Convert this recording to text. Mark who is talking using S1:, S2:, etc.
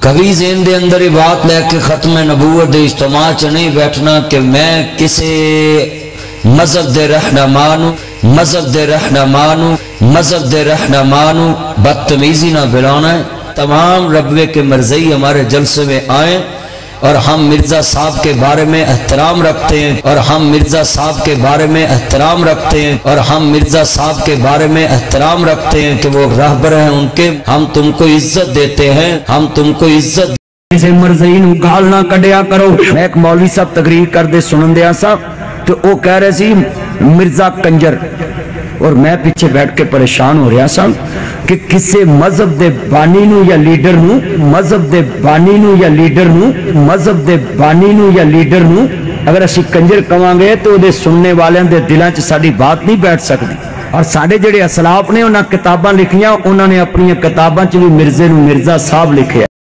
S1: कभी ज़हन दे अंदर ये बात लैके खत्म नबूवत दे इज्तिमा च नहीं बैठना कि मैं किसी मजहब दे रहनुमा नूं बदतमीजी ना बुलाना है। तमाम रब्बे के मर्ज़ई हमारे जलसे में आए और हम मिर्जा साहब के बारे में एहतराम रखते हैं और हम मिर्जा साहब के बारे में एहतराम रखते हैं और हम मिर्जा साहब के बारे में एहतराम रखते हैं कि वो रहबर हैं उनके। हम तुमको इज्जत देते हैं, हम तुमको इज्जत
S2: किसी मर्ज़ई नूं गाल ना कढ़िया करो। मैं एक मौलवी साहब तकरीर करते सुन दिया सा तो वो कह रहे सी मिर्जा कंजर, और मैं पीछे बैठ के परेशान हो रहा सा कि किसी मजहब दे बानी नूं या लीडर नूं अगर असी कंजर कवांगे तो उहदे सुनने वालियां दे दिलां च साडी बात नहीं बैठ सकती। और साडे जिहड़े असलाफ ने उन्हां किताबां लिखियां, उन्होंने अपनी किताबां च भी मिर्जे नूं मिर्जा साहब लिखिया।